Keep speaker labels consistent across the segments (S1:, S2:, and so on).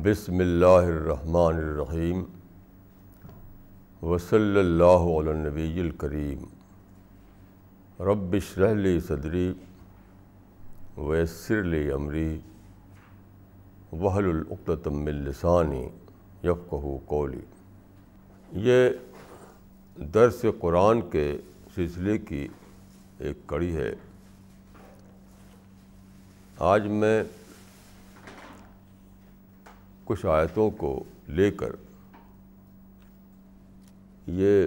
S1: بسم اللہ الرحمن الرحیم وصلی اللہ علی النبی الکریم رب اشرح لی صدری ویسر لی امری واحلل عقدۃ من لسانی یفقہوا قولی۔ یہ درس قرآن کے سلسلے کی ایک کڑی ہے۔ آج میں کچھ آیتوں کو لے کر یہ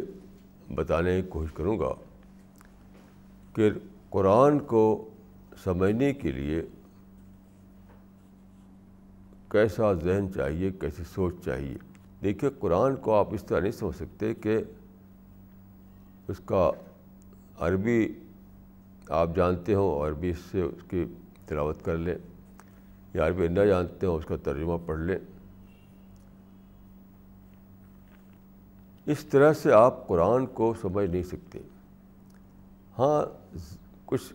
S1: بتانے کی کوشش کروں گا کہ قرآن کو سمجھنے کے لیے کیسا ذہن چاہیے، کیسی سوچ چاہیے۔ دیکھیے، قرآن کو آپ اس طرح نہیں سمجھ سکتے کہ اس کا عربی آپ جانتے ہوں اور عربی سے اس کی تلاوت کر لیں، یا عربی نہ جانتے ہوں اس کا ترجمہ پڑھ لیں۔ اس طرح سے آپ قرآن کو سمجھ نہیں سکتے۔ ہاں، کچھ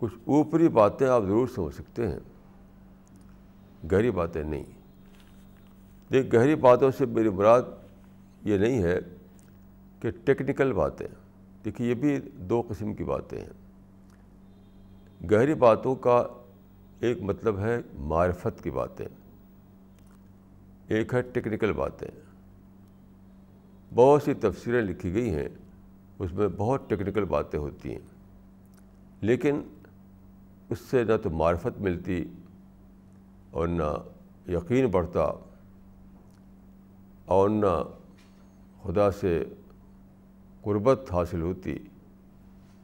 S1: اوپری باتیں آپ ضرور سمجھ سکتے ہیں، گہری باتیں نہیں۔ دیکھ، گہری باتوں سے میری مراد یہ نہیں ہے کہ ٹیکنیکل باتیں۔ دیکھیے، یہ بھی دو قسم کی باتیں ہیں۔ گہری باتوں کا ایک مطلب ہے معرفت کی باتیں، ایک ہے ٹیکنیکل باتیں۔ بہت سی تفسیریں لکھی گئی ہیں، اس میں بہت ٹیکنیکل باتیں ہوتی ہیں، لیکن اس سے نہ تو معرفت ملتی اور نہ یقین بڑھتا اور نہ خدا سے قربت حاصل ہوتی۔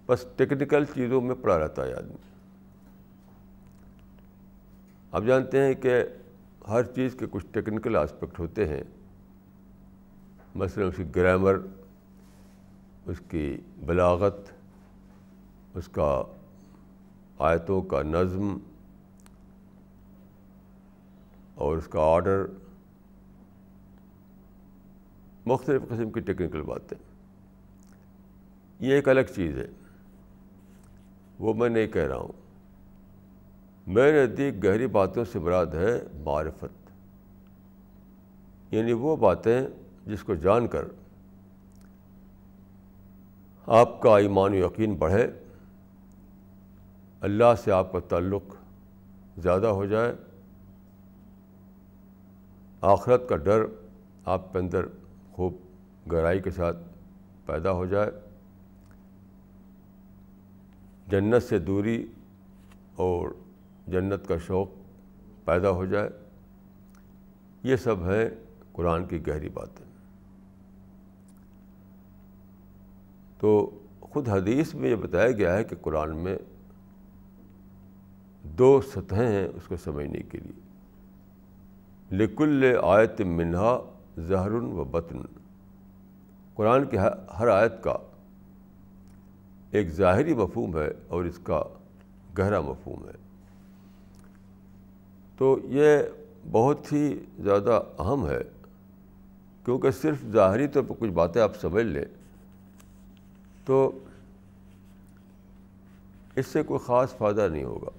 S1: بس ٹیکنیکل چیزوں میں پڑا رہتا ہے آدمی۔ آپ جانتے ہیں کہ ہر چیز کے کچھ ٹیکنیکل آسپیکٹ ہوتے ہیں، مثلا اس کی گرامر، اس کی بلاغت، اس کا آیتوں کا نظم اور اس کا آرڈر، مختلف قسم کی ٹیکنیکل باتیں۔ یہ ایک الگ چیز ہے، وہ میں نہیں کہہ رہا ہوں۔ میرے نزدیک گہری باتوں سے مراد ہے معرفت، یعنی وہ باتیں جس کو جان کر آپ کا ایمان و یقین بڑھے، اللہ سے آپ کا تعلق زیادہ ہو جائے، آخرت کا ڈر آپ کے اندر خوب گہرائی کے ساتھ پیدا ہو جائے، جنت سے دوری اور جنت کا شوق پیدا ہو جائے۔ یہ سب ہے قرآن کی گہری باتیں۔ تو خود حدیث میں یہ بتایا گیا ہے کہ قرآن میں دو سطحیں ہیں اس کو سمجھنے کے لیے۔ لِكُلِّ آیَةٍ مِّنْهَا ظَاہِرٌ و بَاطِنٌ۔ قرآن کی ہر آیت کا ایک ظاہری مفہوم ہے اور اس کا گہرا مفہوم ہے۔ تو یہ بہت ہی زیادہ اہم ہے، کیونکہ صرف ظاہری طور پر کچھ باتیں آپ سمجھ لیں تو اس سے کوئی خاص فائدہ نہیں ہوگا۔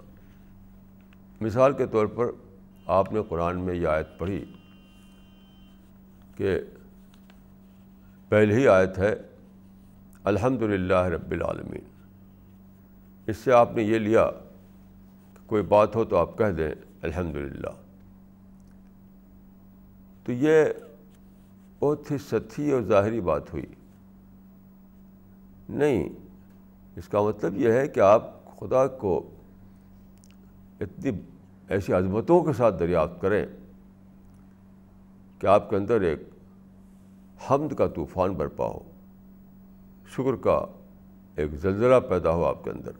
S1: مثال کے طور پر آپ نے قرآن میں یہ آیت پڑھی کہ پہلی ہی آیت ہے الحمدللہ رب العالمین۔ اس سے آپ نے یہ لیا کہ کوئی بات ہو تو آپ کہہ دیں الحمدللہ۔ تو یہ بہت ہی سطحی اور ظاہری بات ہوئی۔ نہیں، اس کا مطلب یہ ہے کہ آپ خدا کو اتنی ایسی عظمتوں کے ساتھ دریافت کریں کہ آپ کے اندر ایک حمد کا طوفان برپا ہو، شکر کا ایک زلزلہ پیدا ہو آپ کے اندر،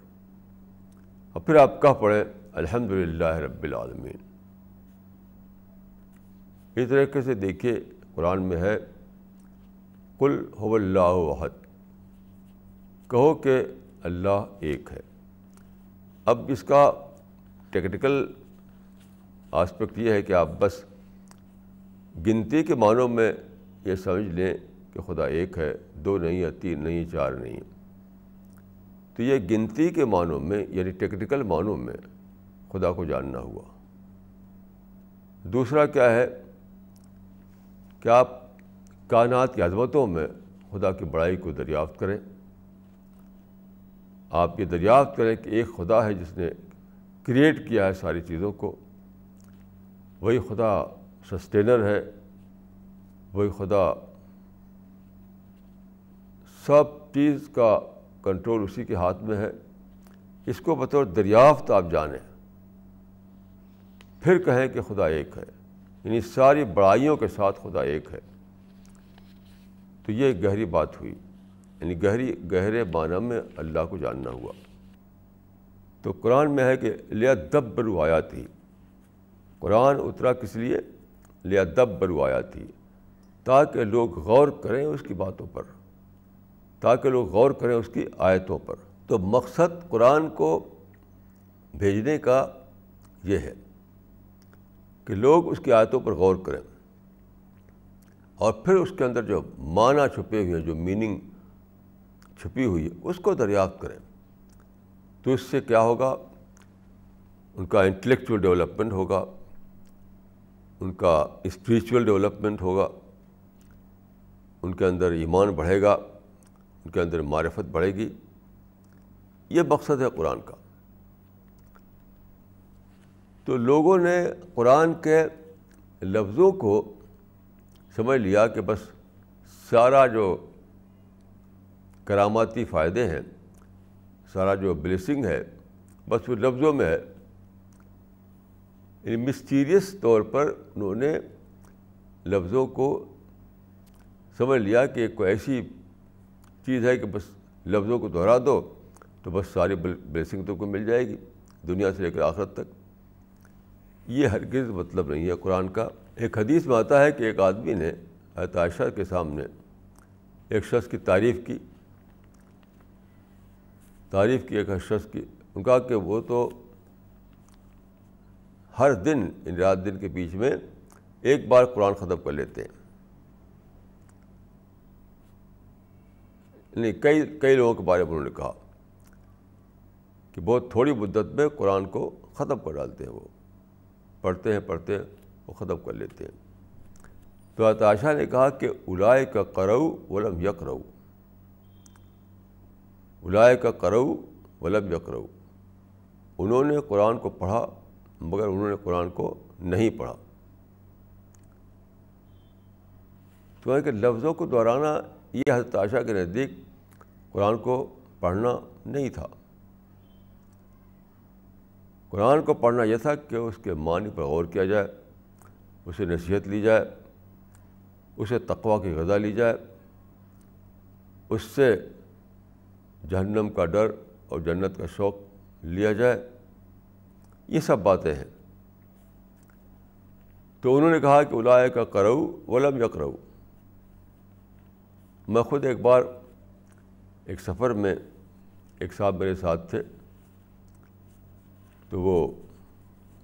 S1: اور پھر آپ کہہ پڑیں الحمدللہ رب العالمین۔ اس طریقے سے دیکھیے، قرآن میں ہے قل هو اللہ احد، کہو کہ اللہ ایک ہے۔ اب اس کا ٹیکنیکل آسپیکٹ یہ ہے کہ آپ بس گنتی کے معنوں میں یہ سمجھ لیں کہ خدا ایک ہے، دو نہیں ہے، تین نہیں، چار نہیں ہے۔ تو یہ گنتی کے معنوں میں، یعنی ٹیکنیکل معنوں میں خدا کو جاننا ہوا۔ دوسرا کیا ہے کہ آپ کائنات کی عظمتوں میں خدا کی بڑائی کو دریافت کریں. آپ یہ دریافت کریں کہ ایک خدا ہے جس نے کریٹ کیا ہے ساری چیزوں کو. وہی خدا سسٹینر ہے, وہی خدا سب چیز کا کنٹرول اسی کے ہاتھ میں ہے. اس کو بطور دریافت آپ جانیں, پھر کہیں کہ خدا ایک ہے, یعنی ساری بڑائیوں کے ساتھ خدا ایک ہے. تو یہ گہری بات ہوئی, یعنی گہرے معنی میں اللہ کو جاننا ہوا. تو قرآن میں ہے کہ لیدبروا آیاتہ, قرآن اترا کس لیے؟ لیدبروا آیاتہ, تاکہ لوگ غور کریں اس کی باتوں پر, تاکہ لوگ غور کریں اس کی آیتوں پر. تو مقصد قرآن کو بھیجنے کا یہ ہے کہ لوگ اس کی آیتوں پر غور کریں, اور پھر اس کے اندر جو معنی چھپے ہوئے ہیں, جو میننگ چھپی ہوئی ہے, اس کو دریافت کریں. تو اس سے کیا ہوگا؟ ان کا انٹلیکچوئل ڈیولپمنٹ ہوگا, ان کا اسپریچول ڈیولپمنٹ ہوگا, ان کے اندر ایمان بڑھے گا, ان کے اندر معرفت بڑھے گی. یہ مقصد ہے قرآن کا. تو لوگوں نے قرآن کے لفظوں کو سمجھ لیا کہ بس سارا جو کراماتی فائدے ہیں, سارا جو بلیسنگ ہے, بس وہ لفظوں میں ہے. مسٹیریس طور پر انہوں نے لفظوں کو سمجھ لیا کہ کوئی ایسی چیز ہے کہ بس لفظوں کو دہرا دو تو بس ساری بلیسنگ تو کو مل جائے گی دنیا سے لے کر آخرت تک. یہ ہرگز مطلب نہیں ہے قرآن کا. ایک حدیث میں آتا ہے کہ ایک آدمی نے حضرت عائشہ کے سامنے ایک شخص کی تعریف کی ایک شخص کی. ان کا کہ وہ تو ہر دن ان رات دن کے بیچ میں ایک بار قرآن ختم کر لیتے ہیں. نہیں, کئی لوگوں کے بارے میں انہوں نے کہا کہ بہت تھوڑی مدت میں قرآن کو ختم کر ڈالتے ہیں. وہ پڑھتے ہیں وہ ختم کر لیتے ہیں. تو حضرت عائشہ نے کہا کہ اولئک قرؤ ولم یقرؤ, اولئک قرؤ ولم یقرؤ, انہوں نے قرآن کو پڑھا مگر انہوں نے قرآن کو نہیں پڑھا. تو کہ لفظوں کو دہرانا یہ حضرت عائشہ کے نزدیک قرآن کو پڑھنا نہیں تھا. قرآن کو پڑھنا یہ تھا کہ اس کے معنی پر غور کیا جائے, اسے نصیحت لی جائے, اسے تقویٰ کی غذا لی جائے, اس سے جہنم کا ڈر اور جنت کا شوق لیا جائے. یہ سب باتیں ہیں. تو انہوں نے کہا کہ اولئک قرؤ ولم یقرؤ. میں خود ایک بار ایک سفر میں ایک صاحب میرے ساتھ تھے, تو وہ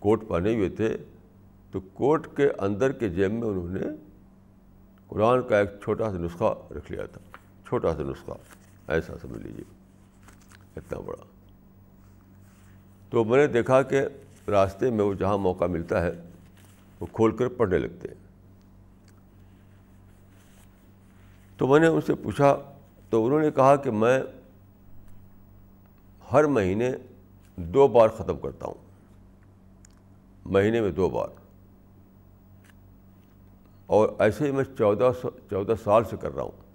S1: کوٹ پہنے ہوئے تھے, تو کوٹ کے اندر کے جیب میں انہوں نے قرآن کا ایک چھوٹا سا نسخہ رکھ لیا تھا. چھوٹا سا نسخہ, ایسا سمجھ لیجیے, اتنا بڑا. تو میں نے دیکھا کہ راستے میں وہ جہاں موقع ملتا ہے وہ کھول کر پڑھنے لگتے ہیں. تو میں نے ان سے پوچھا, تو انہوں نے کہا کہ میں ہر مہینے 2 بار ختم کرتا ہوں, مہینے میں 2 بار, اور ایسے ہی میں 14 سال سے کر رہا ہوں.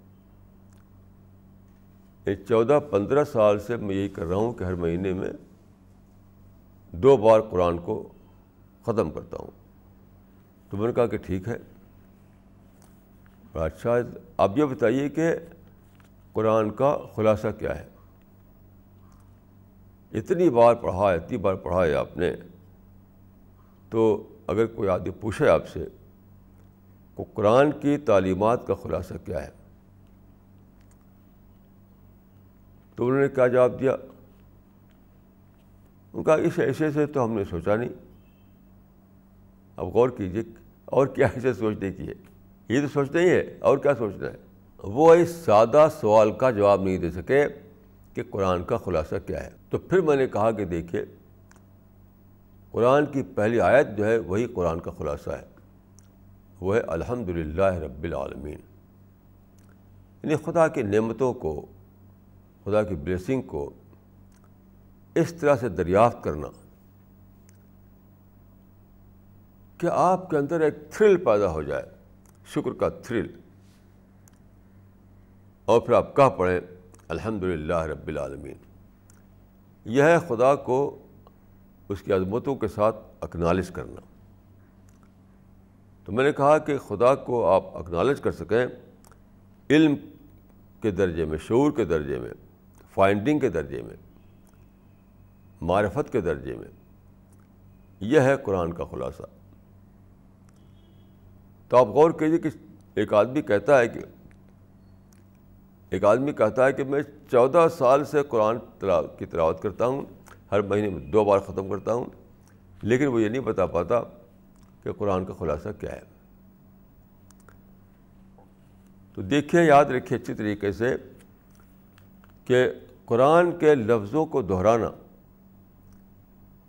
S1: 14-15 سال سے میں یہی کر رہا ہوں کہ ہر مہینے میں 2 بار قرآن کو ختم کرتا ہوں. تو میں نے کہا کہ ٹھیک ہے. اچھا, اب یہ بتائیے کہ قرآن کا خلاصہ کیا ہے؟ اتنی بار پڑھا ہے آپ نے, تو اگر کوئی آدمی پوچھے آپ سے کہ قرآن کی تعلیمات کا خلاصہ کیا ہے, تو انہوں نے کیا جواب دیا؟ ان کا اس ایسے سے تو ہم نے سوچا نہیں. اب غور کیجیے, اور کیا ایسے سوچنے کی ہے؟ یہ تو سوچنا ہی ہے, اور کیا سوچنا ہے؟ وہ اس سادہ سوال کا جواب نہیں دے سکے کہ قرآن کا خلاصہ کیا ہے. تو پھر میں نے کہا کہ دیکھیے, قرآن کی پہلی آیت جو ہے وہی قرآن کا خلاصہ ہے، وہ ہے الحمدللہ رب العالمین۔ یعنی خدا کی نعمتوں کو، خدا کی بلیسنگ کو اس طرح سے دریافت کرنا کہ آپ کے اندر ایک تھرل پیدا ہو جائے، شکر کا تھرل، اور پھر آپ کہہ پڑھیں الحمدللہ رب العالمین۔ یہ ہے خدا کو اس کی عظمتوں کے ساتھ اکنالج کرنا۔ تو میں نے کہا کہ خدا کو آپ اکنالج کر سکیں علم کے درجے میں، شعور کے درجے میں، فائنڈنگ کے درجے میں، معرفت کے درجے میں، یہ ہے قرآن کا خلاصہ۔ تو آپ غور کیجیے کہ ایک آدمی کہتا ہے کہ میں 14 سال سے قرآن کی تلاوت کرتا ہوں، ہر مہینے میں 2 بار ختم کرتا ہوں، لیکن وہ یہ نہیں بتا پاتا کہ قرآن کا خلاصہ کیا ہے۔ تو دیکھیں، یاد رکھیں اچھی طریقے سے کہ قرآن کے لفظوں کو دہرانا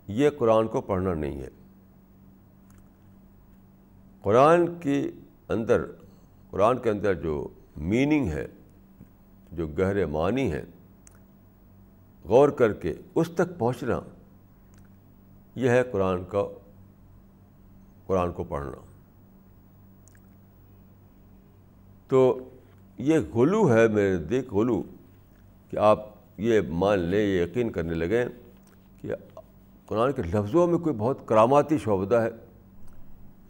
S1: یہ قرآن کو پڑھنا نہیں ہے۔ قرآن کے اندر جو میننگ ہے، جو گہرے معنی ہیں، غور کر کے اس تک پہنچنا، یہ ہے قرآن کو پڑھنا۔ تو یہ غلو ہے میرے نزدیک، غلو، کہ آپ یہ مان لیں، یہ یقین کرنے لگیں کہ قرآن کے لفظوں میں کوئی بہت کراماتی شعبدہ ہے،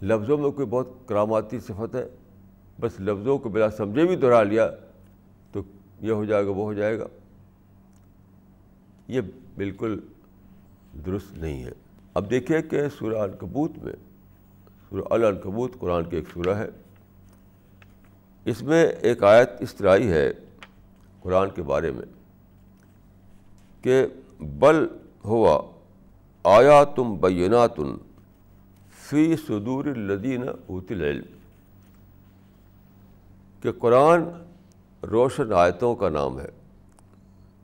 S1: لفظوں میں کوئی بہت کراماتی صفت ہے، بس لفظوں کو بلا سمجھے بھی دہرا لیا تو یہ ہو جائے گا، وہ ہو جائے گا۔ یہ بالکل درست نہیں ہے۔ اب دیکھیں کہ سورہ عنکبوت میں، سورہ العنکبوت قرآن کی ایک سورہ ہے، اس میں ایک آیت اس طرح آئی ہے قرآن کے بارے میں کہ بل ہوا آیات بینات فی صدور الذین اوتوا العلم، کہ قرآن روشن آیتوں کا نام ہے۔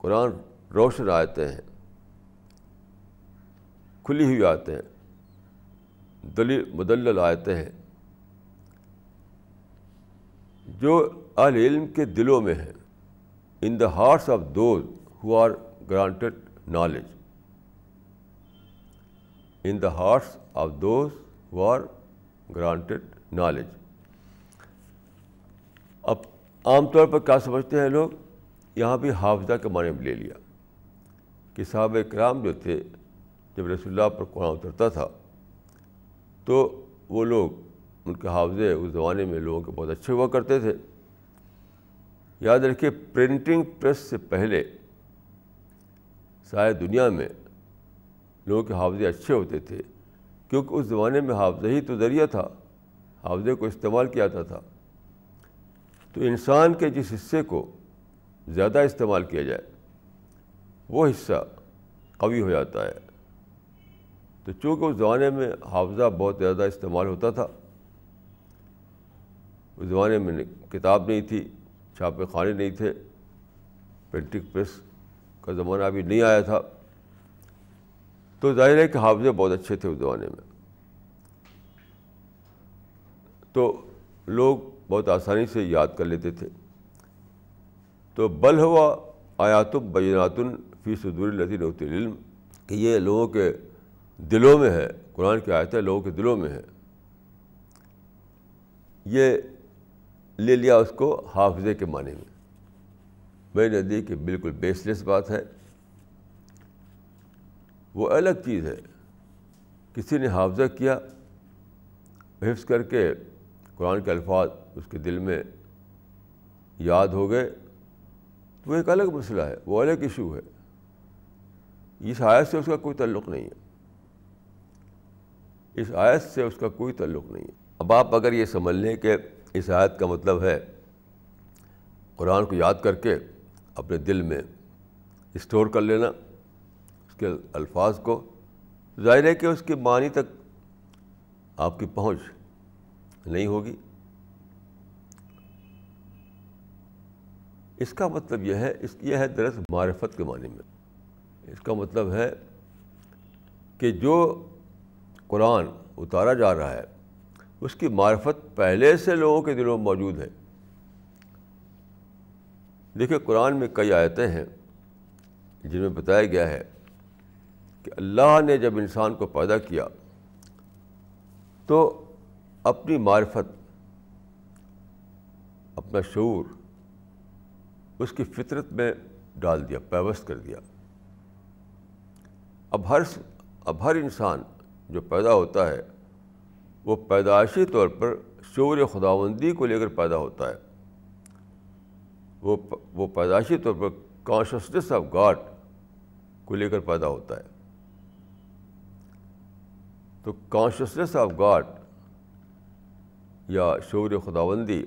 S1: قرآن روشن آیتیں ہیں، کھلی ہوئی آیتیں ہیں، مدلل آیتیں ہیں، جو اہل علم کے دلوں میں ہیں، in the hearts of those who are granted knowledge, in the hearts of those who are granted knowledge. اب عام طور پر کیا سمجھتے ہیں لوگ، یہاں بھی حافظہ کے معنی میں لے لیا کہ صحابہ کرام جو تھے، جب رسول اللہ پر قرآن اترتا تھا تو وہ لوگ، ان کے حافظے اس زمانے میں لوگوں کے بہت اچھے ہوا کرتے تھے۔ یاد رکھیے، پرنٹنگ پریس سے پہلے ساری دنیا میں لوگوں کے حافظے اچھے ہوتے تھے، کیونکہ اس زمانے میں حافظہ ہی تو ذریعہ تھا، حافظے کو استعمال کیا جاتا تھا۔ تو انسان کے جس حصے کو زیادہ استعمال کیا جائے وہ حصہ قوی ہو جاتا ہے۔ تو چونکہ اس زمانے میں حافظہ بہت زیادہ استعمال ہوتا تھا، اس زمانے میں کتاب نہیں تھی، چھاپے خانے نہیں تھے، پرنٹنگ پریس کا زمانہ ابھی نہیں آیا تھا، تو ظاہر ہے کہ حافظے بہت اچھے تھے اس زمانے میں، تو لوگ بہت آسانی سے یاد کر لیتے تھے۔ تو بل ہوا آیات بینات فی صدور الذین اوتوا العلم، کہ یہ لوگوں کے دلوں میں ہے، قرآن کی آیتیں لوگوں کے دلوں میں ہے، یہ لے لیا اس کو حافظے کے معنی میں۔ میرے نزدیک کہ بالکل بیس لیس بات ہے، وہ الگ چیز ہے۔ کسی نے حافظہ کیا، حفظ کر کے قرآن کے الفاظ اس کے دل میں یاد ہو گئے، تو وہ ایک الگ مسئلہ ہے، وہ الگ ایشو ہے، اس آیت سے اس کا کوئی تعلق نہیں ہے، اس آیت سے اس کا کوئی تعلق نہیں ہے۔ اب آپ اگر یہ سمجھ لیں کہ اس آیت کا مطلب ہے قرآن کو یاد کر کے اپنے دل میں اسٹور کر لینا اس کے الفاظ کو، ظاہر ہے کہ اس کے معنی تک آپ کی پہنچ نہیں ہوگی۔ اس کا مطلب یہ ہے دراصل معرفت کے معنی میں، اس کا مطلب ہے کہ جو قرآن اتارا جا رہا ہے اس کی معرفت پہلے سے لوگوں کے دلوں میں موجود ہے. دیکھیں قرآن میں کئی آیتیں ہیں جن میں بتایا گیا ہے کہ اللہ نے جب انسان کو پیدا کیا تو اپنی معرفت، اپنا شعور اس کی فطرت میں ڈال دیا، پیوست کر دیا. اب ہر انسان جو پیدا ہوتا ہے وہ پیدائشی طور پر شعور خداوندی کو لے کر پیدا ہوتا ہے. وہ پیدائشی طور پر کانشسنس آف گاڈ کو لے کر پیدا ہوتا ہے. تو کانشسنس آف گاڈ یا شعور خداوندی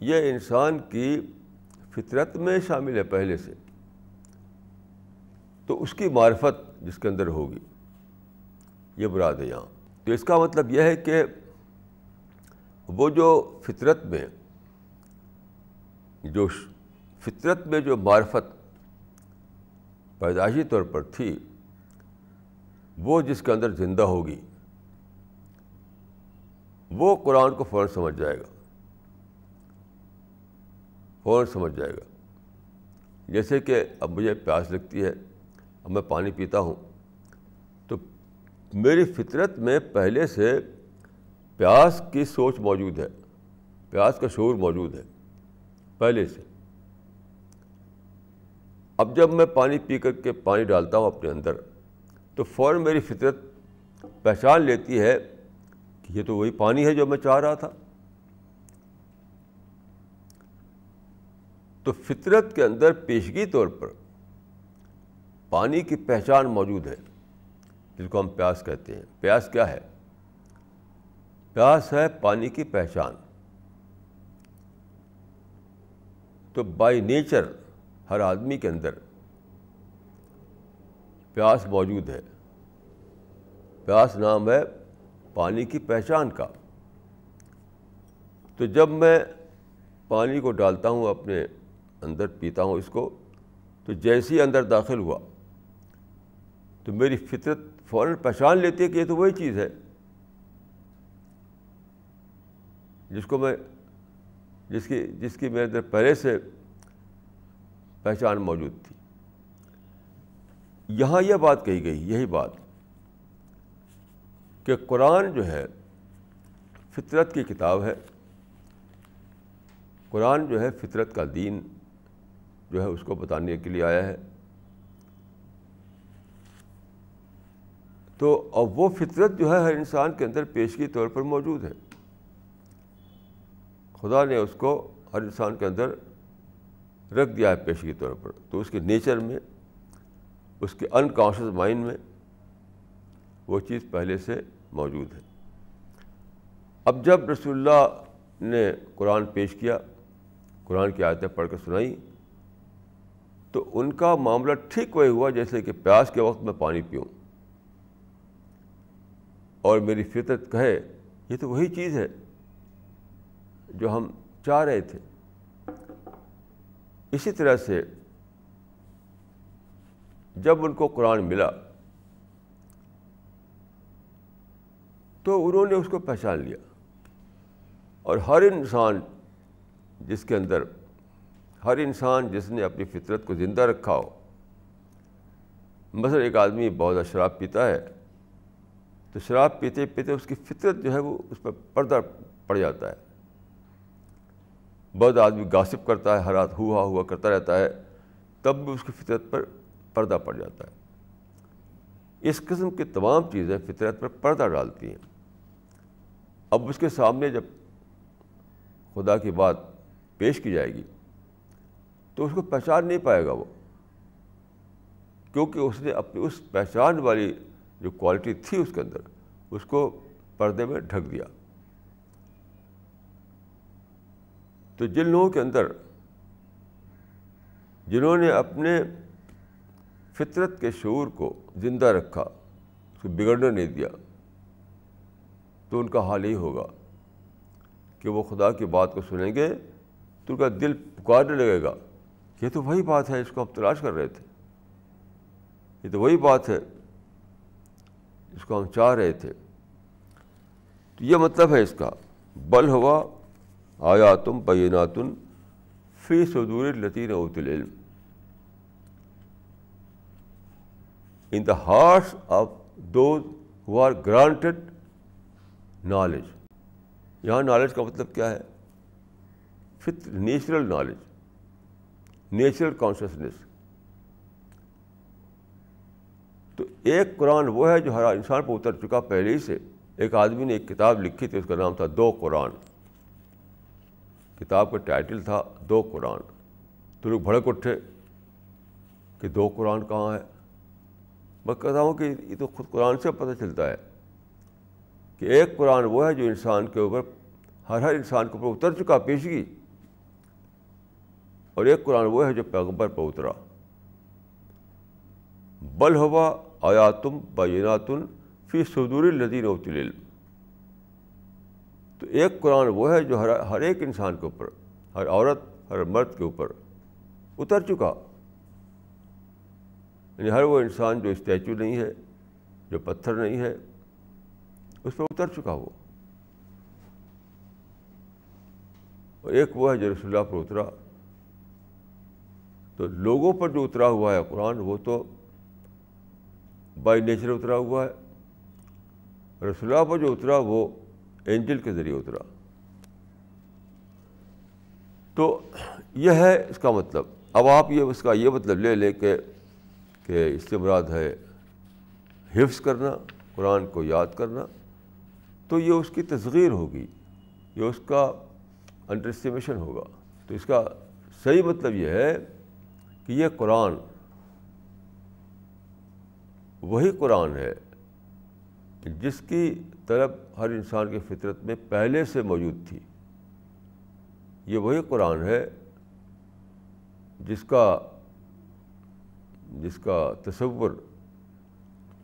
S1: یہ انسان کی فطرت میں شامل ہے پہلے سے. تو اس کی معرفت جس کے اندر ہوگی یہ مراد ہے یہاں. تو اس کا مطلب یہ ہے کہ وہ جو فطرت میں جو معرفت پیدائشی طور پر تھی وہ جس کے اندر زندہ ہوگی وہ قرآن کو فوراً سمجھ جائے گا. جیسے کہ اب مجھے پیاس لگتی ہے، اب میں پانی پیتا ہوں تو میری فطرت میں پہلے سے پیاس کی سوچ موجود ہے، پیاس کا شعور موجود ہے پہلے سے. اب جب میں پانی پی کر کے پانی ڈالتا ہوں اپنے اندر تو فوراً میری فطرت پہچان لیتی ہے کہ یہ تو وہی پانی ہے جو میں چاہ رہا تھا. تو فطرت کے اندر پیشگی طور پر پانی کی پہچان موجود ہے جس کو ہم پیاس کہتے ہیں. پیاس کیا ہے؟ پیاس ہے پانی کی پہچان. تو بائی نیچر ہر آدمی کے اندر پیاس موجود ہے. پیاس نام ہے پانی کی پہچان کا. تو جب میں پانی کو ڈالتا ہوں اپنے اندر، پیتا ہوں اس کو، تو جیسے ہی اندر داخل ہوا تو میری فطرت فوراً پہچان لیتی ہے کہ یہ تو وہی چیز ہے جس کی میرے اندر پہلے سے پہچان موجود تھی. یہاں یہ بات کہی گئی، یہی بات کہ قرآن جو ہے فطرت کی کتاب ہے. قرآن جو ہے فطرت کا دین جو ہے اس کو بتانے کے لیے آیا ہے. تو اب وہ فطرت جو ہے ہر انسان کے اندر پیشگی طور پر موجود ہے. خدا نے اس کو ہر انسان کے اندر رکھ دیا ہے پیشگی طور پر. تو اس کے نیچر میں، اس کے انکانشیس مائنڈ میں وہ چیز پہلے سے موجود ہے. اب جب رسول اللہ نے قرآن پیش کیا، قرآن کی آیتیں پڑھ کر سنائی، تو ان کا معاملہ ٹھیک وہی ہوا جیسے کہ پیاس کے وقت میں پانی پیوں اور میری فطرت کہے یہ تو وہی چیز ہے جو ہم چاہ رہے تھے. اسی طرح سے جب ان کو قرآن ملا تو انہوں نے اس کو پہچان لیا. اور ہر انسان جس نے اپنی فطرت کو زندہ رکھا ہو، مثلا ایک آدمی بہت زیادہ شراب پیتا ہے تو شراب پیتے پیتے اس کی فطرت جو ہے وہ اس پر پردہ پڑ جاتا ہے. بہت آدمی گاسپ کرتا ہے، ہر رات ہوا کرتا رہتا ہے، تب بھی اس کی فطرت پر پردہ پڑ جاتا ہے. اس قسم کی تمام چیزیں فطرت پر پردہ ڈالتی ہیں. اب اس کے سامنے جب خدا کی بات پیش کی جائے گی تو اس کو پہچان نہیں پائے گا وہ، کیونکہ اس نے اپنی اس پہچان والی جو کوالٹی تھی اس کے اندر اس کو پردے میں ڈھک دیا. تو جن لوگوں کے اندر جنہوں نے اپنے فطرت کے شعور کو زندہ رکھا، اس کو بگڑنے نہیں دیا، تو ان کا حال یہی ہوگا کہ وہ خدا کی بات کو سنیں گے تو ان کا دل پکارنے لگے گا کہ یہ تو وہی بات ہے، اس کو ہم تلاش کر رہے تھے، یہ تو وہی بات ہے جس کو ہم چاہ رہے تھے. تو یہ مطلب ہے اس کا، بل ہوا آیاتم بینات فی صدور الذین اوتوا العلم، in the hearts of those who are granted knowledge. یہاں نالج کا مطلب کیا ہے؟ Natural knowledge, natural consciousness. تو ایک قرآن وہ ہے جو ہر انسان پہ اتر چکا پہلے ہی سے. ایک آدمی نے ایک کتاب لکھی تھی، اس کا نام تھا دو قرآن. کتاب کا ٹائٹل تھا دو قرآن. تو لوگ بھڑک اٹھے کہ دو قرآن کہاں ہے. میں کہتا ہوں کہ یہ تو خود قرآن سے پتہ چلتا ہے کہ ایک قرآن وہ ہے جو انسان کے اوپر، ہر انسان کے اوپر اتر چکا پیشگی، اور ایک قرآن وہ ہے جو پیغمبر پر اترا. بل ہوا آیاتم بینات فی صدور الذین اوتوا العلم. تو ایک قرآن وہ ہے جو ہر ایک انسان کے اوپر، ہر عورت، ہر مرد کے اوپر اتر چکا. یعنی ہر وہ انسان جو اسٹیچو نہیں ہے، جو پتھر نہیں ہے، اس پہ اتر چکا وہ. اور ایک وہ ہے جو رسول اللہ پر اترا. تو لوگوں پر جو اترا ہوا ہے قرآن، وہ تو بائی نیچر اترا ہوا ہے. رسول اللہ پر جو اترا وہ اینجل کے ذریعے اترا. تو یہ ہے اس کا مطلب. اب آپ اس کا یہ مطلب لے لیں کہ اس سے مراد ہے حفظ کرنا، قرآن کو یاد کرنا، تو یہ اس کی تصغیر ہوگی، یہ اس کا انڈر اسٹیمیشن ہوگا. تو اس کا صحیح مطلب یہ ہے کہ یہ قرآن وہی قرآن ہے جس کی طلب ہر انسان کی فطرت میں پہلے سے موجود تھی. یہ وہی قرآن ہے جس کا تصور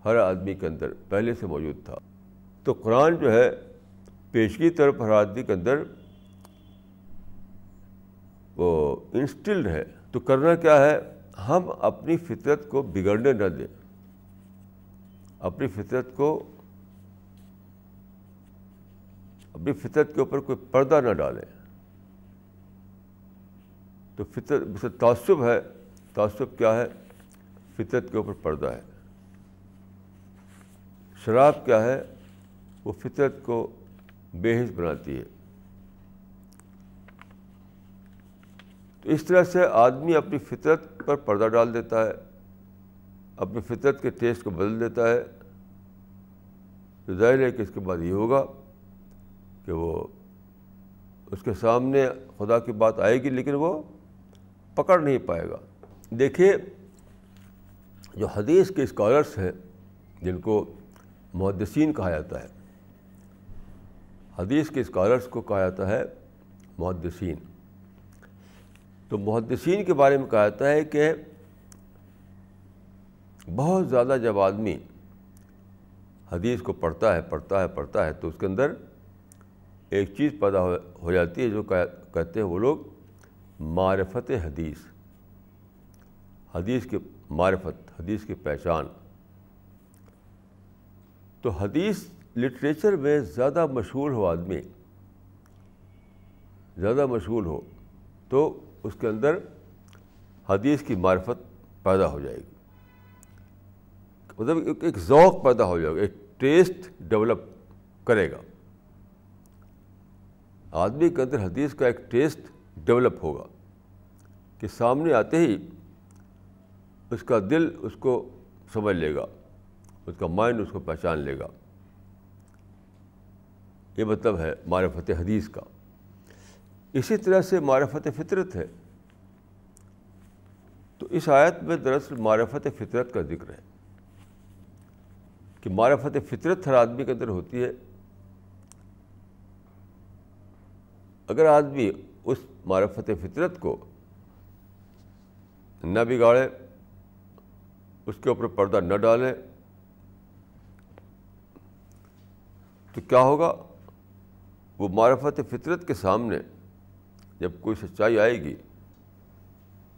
S1: ہر آدمی کے اندر پہلے سے موجود تھا. تو قرآن جو ہے پیشگی طور پر ہر آدمی کے اندر وہ انسٹلڈ ہے. تو کرنا کیا ہے؟ ہم اپنی فطرت کو بگڑنے نہ دیں، اپنی فطرت کے اوپر کوئی پردہ نہ ڈالیں. تو فطرت تعصب ہے. تعصب کیا ہے؟ فطرت کے اوپر پردہ ہے. شراب کیا ہے؟ وہ فطرت کو بے حس بناتی ہے. تو اس طرح سے آدمی اپنی فطرت پر پردہ ڈال دیتا ہے، اپنی فطرت کے ٹیسٹ کو بدل دیتا ہے. تو ظاہر ہے کہ اس کے بعد یہ ہوگا کہ وہ اس کے سامنے خدا کی بات آئے گی لیکن وہ پکڑ نہیں پائے گا. دیکھیے، جو حدیث کے اسکالرس ہیں جن کو محدثین کہا جاتا ہے، حدیث کے اسکالرس کو کہا جاتا ہے محدثین. تو محدثین کے بارے میں کہا جاتا ہے کہ بہت زیادہ جب آدمی حدیث کو پڑھتا ہے تو اس کے اندر ایک چیز پیدا ہو جاتی ہے جو کہتے ہیں وہ لوگ معرفت حدیث. حدیث کی معرفت، حدیث کی پہچان. تو حدیث لٹریچر میں زیادہ مشغول ہو آدمی، زیادہ مشغول ہو تو اس کے اندر حدیث کی معرفت پیدا ہو جائے گی. مطلب ایک ذوق پیدا ہو جائے گا، ایک ٹیسٹ ڈیولپ کرے گا. آدمی کے اندر حدیث کا ایک ٹیسٹ ڈیولپ ہوگا کہ سامنے آتے ہی اس کا دل اس کو سمجھ لے گا، اس کا مائنڈ اس کو پہچان لے گا. یہ مطلب ہے معرفت حدیث کا. اسی طرح سے معرفت فطرت ہے. تو اس آیت میں دراصل معرفت فطرت کا ذکر ہے کہ معرفت فطرت ہر آدمی کے اندر ہوتی ہے. اگر آدمی اس معرفت فطرت کو نہ بگاڑے، اس کے اوپر پردہ نہ ڈالے، تو کیا ہوگا؟ وہ معرفت فطرت کے سامنے جب کوئی سچائی آئے گی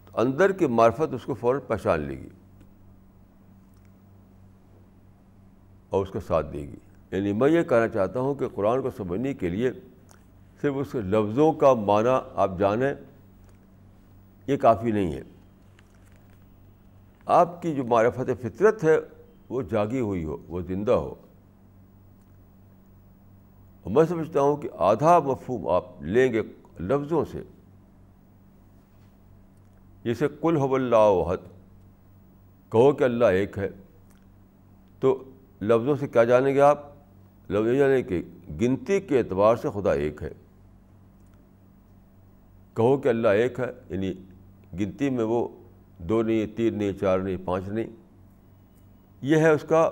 S1: تو اندر کی معرفت اس کو فوراً پہچان لے گی اور اس کا ساتھ دے گی. یعنی میں یہ کہنا چاہتا ہوں کہ قرآن کو سمجھنے کے لیے صرف اس کے لفظوں کا معنی آپ جانیں یہ کافی نہیں ہے. آپ کی جو معرفت فطرت ہے وہ جاگی ہوئی ہو, وہ زندہ ہو. اور میں سمجھتا ہوں کہ آدھا مفہوم آپ لیں گے لفظوں سے. جیسے قل هو اللہ احد, کہو کہ اللہ ایک ہے, تو لفظوں سے کیا جانیں گے آپ؟ لفظ یہ جانیں کہ گنتی کے اعتبار سے خدا ایک ہے. کہو کہ اللہ ایک ہے, یعنی گنتی میں وہ 2 نہیں, 3 نہیں, 4 نہیں, 5 نہیں. یہ ہے اس کا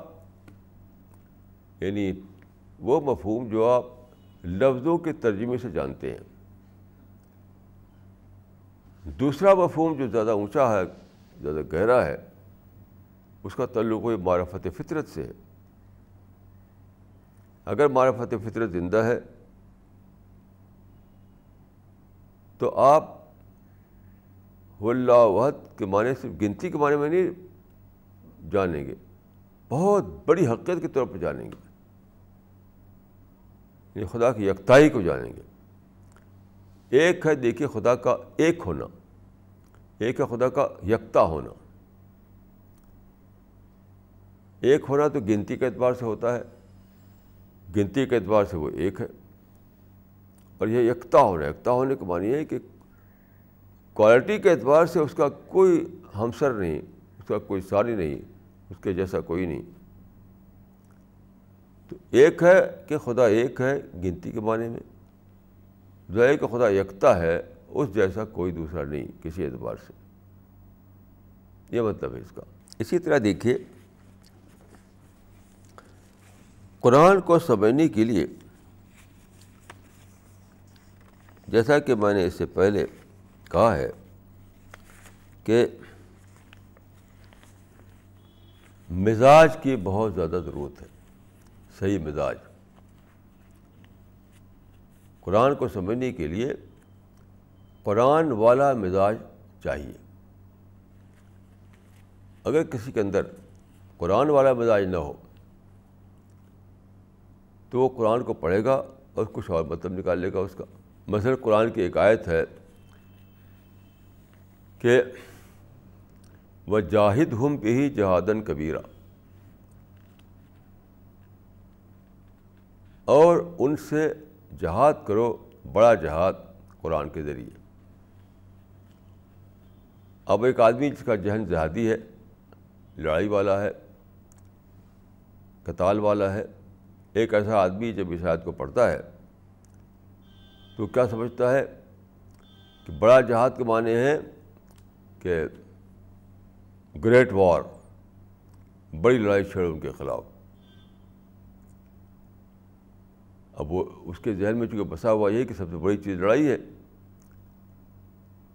S1: یعنی وہ مفہوم جو آپ لفظوں کے ترجمے سے جانتے ہیں. دوسرا مفہوم جو زیادہ اونچا ہے, زیادہ گہرا ہے, اس کا تعلق ہے معرفت فطرت سے. اگر معرفت فطرت زندہ ہے تو آپ واللہ احد کے معنی صرف گنتی کے معنی میں نہیں جانیں گے, بہت بڑی حقیقت کے طور پر جانیں گے. یہ خدا کی یکتائی کو جانیں گے. ایک ہے, دیکھیے, خدا کا ایک ہونا, ایک ہے خدا کا یکتا ہونا. ایک ہونا تو گنتی کے اعتبار سے ہوتا ہے, گنتی کے اعتبار سے وہ ایک ہے. اور یہ یکتا ہونا, یکتا ہونے کا معنی ہے کہ کوالٹی کے اعتبار سے اس کا کوئی ہمسر نہیں, اس کا کوئی ثانی نہیں, اس کے جیسا کوئی نہیں. تو ایک ہے کہ خدا ایک ہے گنتی کے معنی میں, جو ہے کہ خدا یکتا ہے, اس جیسا کوئی دوسرا نہیں کسی اعتبار سے. یہ مطلب ہے اس کا. اسی طرح دیکھیے, قرآن کو سمجھنے کے لیے جیسا کہ میں نے اس سے پہلے کہا ہے کہ مزاج کی بہت زیادہ ضرورت ہے, صحیح مزاج. قرآن کو سمجھنے کے لیے قرآن والا مزاج چاہیے. اگر کسی کے اندر قرآن والا مزاج نہ ہو تو وہ قرآن کو پڑھے گا اور کچھ اور مطلب نکال لے گا اس کا. مثلا قرآن کی ایک آیت ہے کہ وَجَاهِدْهُمْ بِهِ جِهَادًا كَبِيرًا, اور ان سے جہاد کرو, بڑا جہاد قرآن کے ذریعے. اب ایک آدمی جس کا ذہن جہادی ہے, لڑائی والا ہے, قتال والا ہے, ایک ایسا آدمی جب اس آیت کو پڑھتا ہے تو کیا سمجھتا ہے کہ بڑا جہاد کے معنی ہے کہ گریٹ وار, بڑی لڑائی چھیڑو ان کے خلاف. اب وہ اس کے ذہن میں چونکہ بسا ہوا یہ کہ سب سے بڑی چیز لڑائی ہے,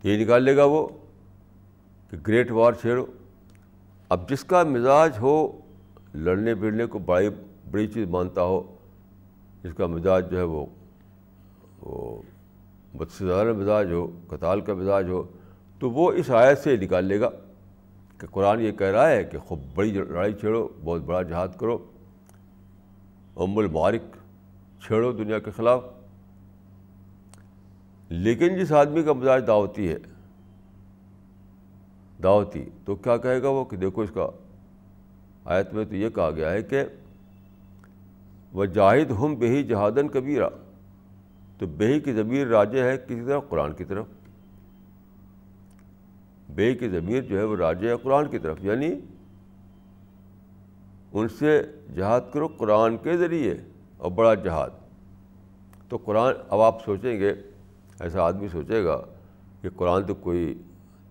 S1: یہ نکال لے گا وہ کہ گریٹ وار چھیڑو. اب جس کا مزاج ہو لڑنے بھیڑنے کو بڑی چیز مانتا ہو, جس کا مزاج جو ہے وہ بدسزانہ مزاج ہو, قتال کا مزاج ہو, تو وہ اس آیت سے نکال لے گا کہ قرآن یہ کہہ رہا ہے کہ خوب بڑی لڑائی چھیڑو, بہت بڑا جہاد کرو, المعارک چھیڑو دنیا کے خلاف. لیکن جس آدمی کا مزاج دعوتی ہے, دعوتی, تو کیا کہے گا وہ کہ دیکھو اس کا آیت میں تو یہ کہا گیا ہے کہ وَجَاهِدْهُمْ بِهِ جِهَادًا كَبِيرًا, تو بہی کی ضمیر راجع ہے کسی طرف, قرآن کی طرف. بے کی ضمیر جو ہے وہ راجع ہے قرآن کی طرف, یعنی ان سے جہاد کرو قرآن کے ذریعے, اور بڑا جہاد. تو قرآن, اب آپ سوچیں گے, ایسا آدمی سوچے گا کہ قرآن تو کوئی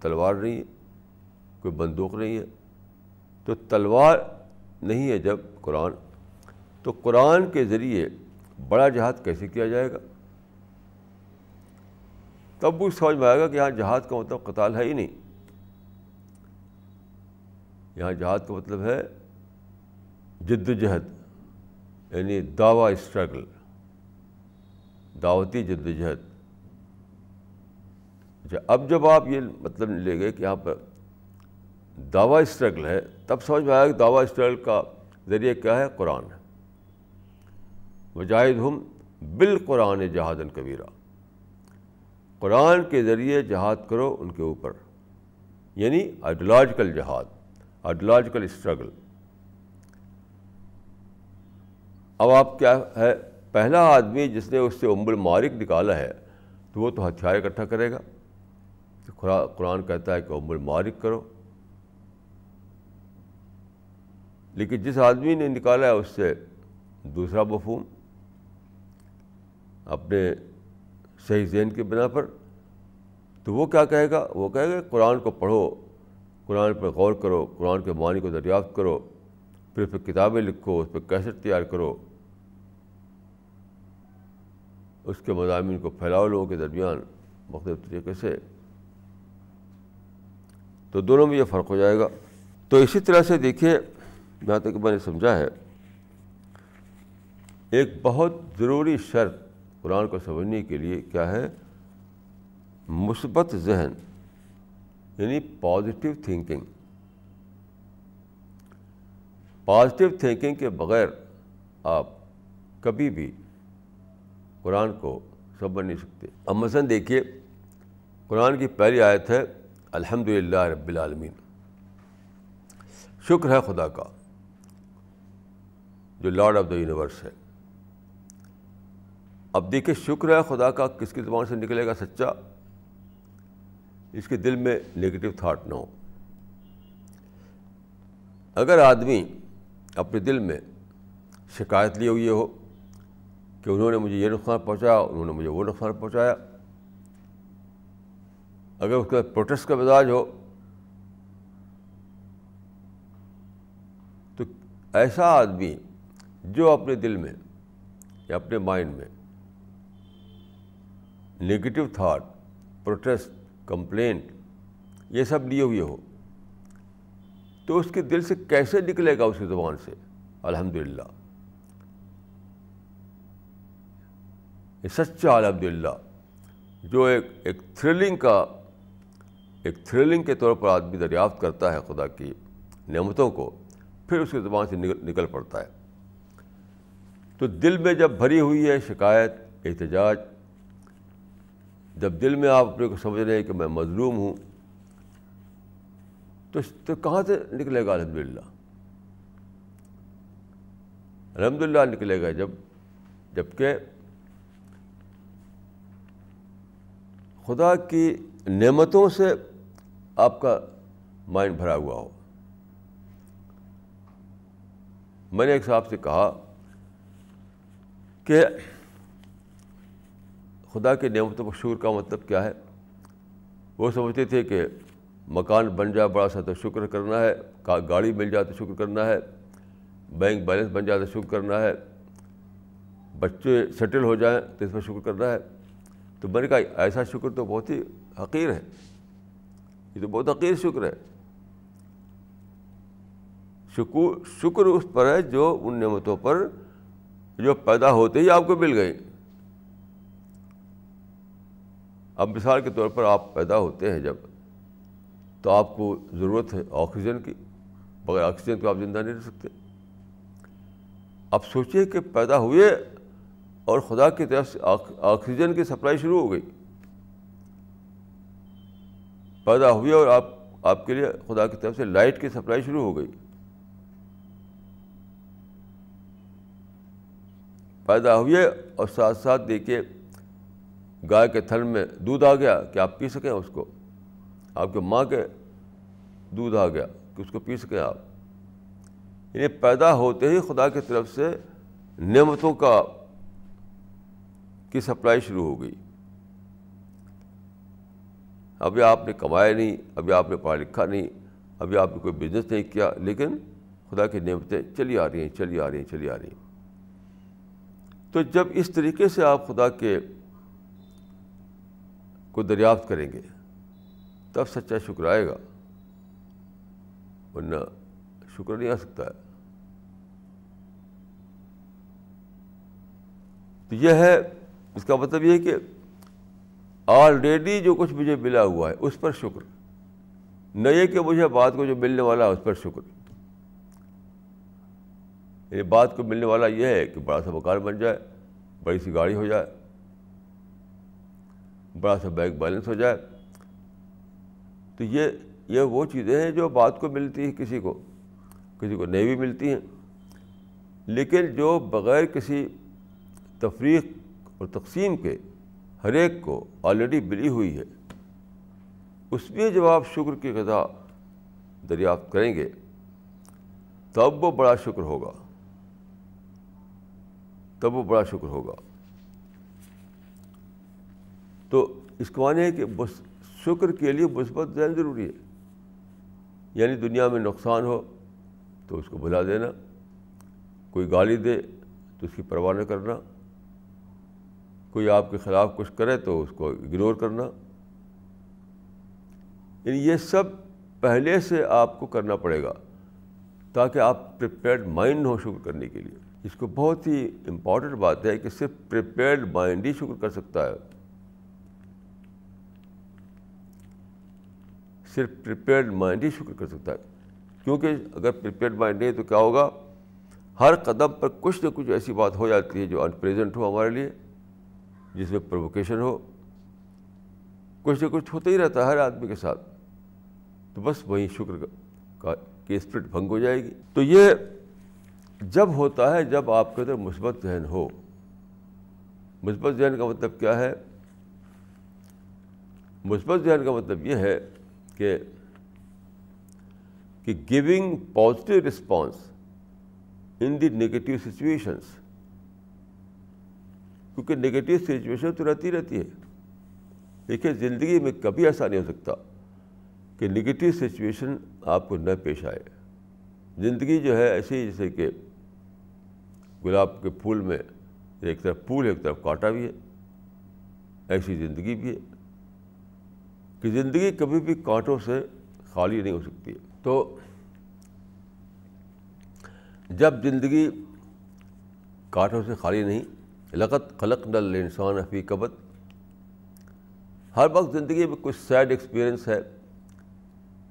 S1: تلوار نہیں ہے, کوئی بندوق نہیں ہے, تو تلوار نہیں ہے جب قرآن, تو قرآن کے ذریعے بڑا جہاد کیسے کیا جائے گا؟ تب وہ سمجھ میں آئے گا کہ یہاں جہاد کا مطلب قتال ہے ہی نہیں. یہاں جہاد کا مطلب ہے جد و جہد, یعنی دعوی اسٹرگل, دعوتی جد و جہد. اچھا, اب جب آپ یہ مطلب لے گئے کہ یہاں پر دعوی اسٹرگل ہے, تب سمجھ میں آیا کہ دعوی اسٹرگل کا ذریعہ کیا ہے؟ قرآن ہے. وجاہدہم بالقرآن جہادًا کبیرا، قرآن کے ذریعے جہاد کرو ان کے اوپر، یعنی آئیڈیالوجیکل جہاد، آئیڈیالوجیکل اسٹرگل. اب آپ کیا ہے، پہلا آدمی جس نے اس سے ام المعارک نکالا ہے تو وہ تو ہتھیار اکٹھا کرے گا. قرآن کہتا ہے کہ ام المعارک کرو، لیکن جس آدمی نے نکالا ہے اس سے دوسرا مفہوم اپنے صحیح ذہن کی بنا پر، تو وہ کیا کہے گا؟ وہ کہے گا قرآن کو پڑھو، قرآن پر غور کرو، قرآن کے معنی کو دریافت کرو، پھر اس پہ کتابیں لکھو، اس پہ کیسٹ تیار کرو، اس کے مضامین کو پھیلاؤ لوگوں کے درمیان مختلف طریقے سے. تو دونوں میں یہ فرق ہو جائے گا. تو اسی طرح سے دیکھیے، جہاں تک میں نے سمجھا ہے، ایک بہت ضروری شرط قرآن کو سمجھنے کے لیے کیا ہے؟ مثبت ذہن، یعنی پازیٹیو تھنکنگ. پازیٹیو تھنکنگ کے بغیر آپ کبھی بھی قرآن کو سمجھ نہیں سکتے. اب مثلاً دیکھیے، قرآن کی پہلی آیت ہے الحمدللہ رب العالمین، شکر ہے خدا کا جو لارڈ آف دا یونیورس ہے. اب دیکھیے، شکر ہے خدا کا کس کی زبان سے نکلے گا؟ سچا، اس کے دل میں نگیٹو تھاٹ نہ ہو. اگر آدمی اپنے دل میں شکایت لیے ہوئی ہو کہ انہوں نے مجھے یہ نقصان پہنچایا، انہوں نے مجھے وہ نقصان پہنچایا، اگر اس کا پروٹیسٹ کا مزاج ہو، تو ایسا آدمی جو اپنے دل میں یا اپنے مائنڈ میں نگیٹو تھاٹ، پروٹیسٹ، کمپلینٹ یہ سب لیے ہوئے ہو، تو اس کے دل سے کیسے نکلے گا اس کی زبان سے الحمدللہ؟ یہ سچا الحمدللہ جو ایک تھرلنگ کے طور پر آدمی دریافت کرتا ہے خدا کی نعمتوں کو، پھر اس کی زبان سے نکل پڑتا ہے. تو دل میں جب بھری ہوئی ہے شکایت، احتجاج، جب دل میں آپ اپنے کو سمجھ رہے ہیں کہ میں مظلوم ہوں، تو کہاں سے نکلے گا الحمدللہ؟ الحمدللہ نکلے گا جبکہ خدا کی نعمتوں سے آپ کا مائنڈ بھرا ہوا ہو. میں نے ایک صاحب سے کہا کہ خدا کی نعمتوں پر شکر کا مطلب کیا ہے؟ وہ سمجھتے تھے کہ مکان بن جائے بڑا سا تو شکر کرنا ہے، گاڑی مل جائے تو شکر کرنا ہے، بینک بیلنس بن جائے تو شکر کرنا ہے، بچے سیٹل ہو جائیں تو اس پر شکر کرنا ہے. تو میں نے کہا ایسا شکر تو بہت ہی حقیر ہے، یہ تو بہت حقیر شکر ہے. شکر اس پر ہے جو ان نعمتوں پر جو پیدا ہوتے ہی آپ کو مل گئی. اب مثال کے طور پر آپ پیدا ہوتے ہیں جب، تو آپ کو ضرورت ہے آکسیجن کی، بغیر آکسیجن کو آپ زندہ نہیں رہ سکتے. اب سوچئے کہ پیدا ہوئے اور خدا کی طرف سے آکسیجن کی سپلائی شروع ہو گئی. پیدا ہوئے اور آپ کے لیے خدا کی طرف سے لائٹ کی سپلائی شروع ہو گئی. پیدا ہوئے اور ساتھ ساتھ دیکھیے گائے کے تھن میں دودھ آ گیا کہ آپ پی سکیں اس کو، آپ کے ماں کے دودھ آ گیا کہ اس کو پی سکیں آپ. یعنی پیدا ہوتے ہی خدا کی طرف سے نعمتوں کی سپلائی شروع ہو گئی. ابھی آپ نے کمایا نہیں، ابھی آپ نے پڑھا لکھا نہیں، ابھی آپ نے کوئی بزنس نہیں کیا، لیکن خدا کی نعمتیں چلی آ رہی ہیں، چلی آ رہی ہیں، چلی آ رہی ہیں. تو جب اس طریقے سے آپ خدا کے کو دریافت کریں گے تب سچا شکر آئے گا، ورنہ شکر نہیں آ سکتا ہے. تو یہ ہے، اس کا مطلب یہ ہے کہ آلریڈی جو کچھ مجھے ملا ہوا ہے اس پر شکر، نہ یہ کہ مجھے بعد کو جو ملنے والا ہے اس پر شکر. یعنی بعد کو ملنے والا یہ ہے کہ بڑا سا مکان بن جائے، بڑی سی گاڑی ہو جائے، بڑا سا بینک بیلنس ہو جائے. تو یہ وہ چیزیں ہیں جو بعد کو ملتی ہیں، کسی کو نیوی ملتی ہیں، لیکن جو بغیر کسی تفریق اور تقسیم کے ہر ایک کو آلریڈی ملی ہوئی ہے، اس میں جب آپ شکر کی غذا دریافت کریں گے تب وہ بڑا شکر ہوگا، تو اس کو معنی ہے کہ شکر کے لیے مثبت ذہن ضروری ہے. یعنی دنیا میں نقصان ہو تو اس کو بھلا دینا، کوئی گالی دے تو اس کی پرواہ نہ کرنا، کوئی آپ کے خلاف کچھ کرے تو اس کو اگنور کرنا. یعنی یہ سب پہلے سے آپ کو کرنا پڑے گا تاکہ آپ پریپیئرڈ مائنڈ ہو شکر کرنے کے لیے. اس کو بہت ہی امپورٹنٹ بات ہے کہ صرف پریپیئرڈ مائنڈ ہی شکر کر سکتا ہے. صرف پریپیئرڈ مائنڈ ہی شکر کر سکتا ہے، کیونکہ اگر پریپیئرڈ مائنڈ نہیں تو کیا ہوگا، ہر قدم پر کچھ نہ کچھ ایسی بات ہو جاتی ہے جو انپریزنٹ ہو ہمارے لیے، جس میں پرووکیشن ہو. کچھ نہ کچھ ہوتا ہی رہتا ہے ہر آدمی کے ساتھ، تو بس وہیں شکر کا کی اسپرٹ بھنگ ہو جائے گی. تو یہ جب ہوتا ہے جب آپ کے اندر مثبت ذہن ہو. مثبت ذہن کا مطلب کیا ہے؟ مثبت ذہن کا مطلب یہ ہے کہ giving positive response in the negative situations. کیونکہ نیگیٹو سچویشن تو رہتی ہے. دیکھیے زندگی میں کبھی ایسا نہیں ہو سکتا کہ نیگیٹو سچویشن آپ کو نہ پیش آئے. زندگی جو ہے ایسی جیسے کہ گلاب کے پھول میں ایک طرف پھول ہے ایک طرف کانٹا بھی ہے، ایسی زندگی بھی ہے کہ زندگی کبھی بھی کانٹوں سے خالی نہیں ہو سکتی ہے. تو جب زندگی کانٹوں سے خالی نہیں، لقد خلقنا الانسان فی کبد، ہر وقت زندگی میں کچھ سیڈ ایکسپیرئنس ہے،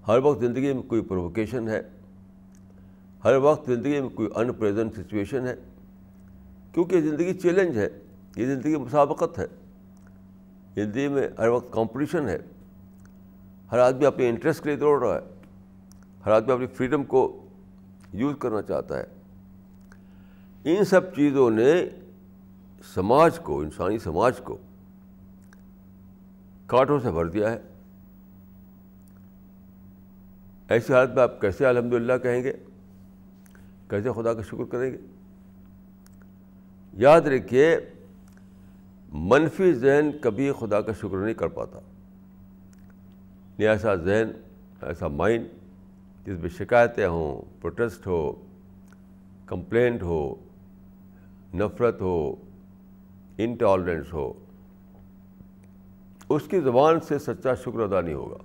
S1: ہر وقت زندگی میں کوئی پرووکیشن ہے، ہر وقت زندگی میں کوئی ان پریزنٹ سچویشن ہے. کیونکہ زندگی چیلنج ہے، یہ زندگی مسابقت ہے، زندگی میں ہر وقت کمپٹیشن ہے. ہر آدمی اپنے انٹرسٹ کے لیے دوڑ رہا ہے، ہر آدمی اپنی فریڈم کو یوز کرنا چاہتا ہے. ان سب چیزوں نے سماج کو، انسانی سماج کو کانٹوں سے بھر دیا ہے. ایسی حالت میں آپ کیسے الحمدللہ کہیں گے، کیسے خدا کا شکر کریں گے؟ یاد رکھیے منفی ذہن کبھی خدا کا شکر نہیں کر پاتا. ایسا ذہن، ایسا مائنڈ جس میں شکایتیں ہوں، پروٹیسٹ ہو، کمپلینٹ ہو، نفرت ہو، انٹالرنس ہو، اس کی زبان سے سچا شکر ادا نہیں ہوگا.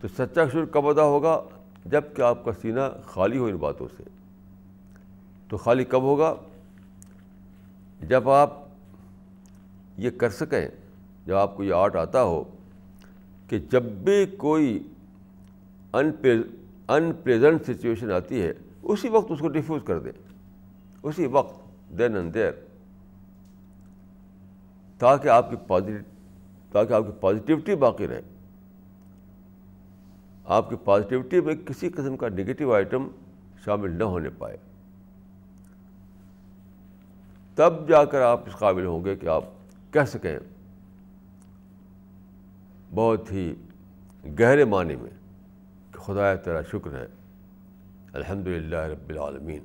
S1: تو سچا شکر کب ادا ہوگا؟ جب کہ آپ کا سینہ خالی ہو ان باتوں سے. تو خالی کب ہوگا؟ جب آپ یہ کر سکیں، جب آپ کو یہ آرٹ آتا ہو کہ جب بھی کوئی ان پلیزنٹ سچویشن آتی ہے اسی وقت اس کو ڈیفیوز کر دیں، اسی وقت، دین اینڈ دیر، تاکہ آپ کی پازیٹیوٹی باقی رہے. آپ کی پازیٹیوٹی میں کسی قسم کا نگیٹو آئٹم شامل نہ ہونے پائے. تب جا کر آپ اس قابل ہوں گے کہ آپ کہہ سکیں بہت ہی گہرے معنی میں کہ خدایا تیرا شکر ہے، الحمدللہ رب العالمین.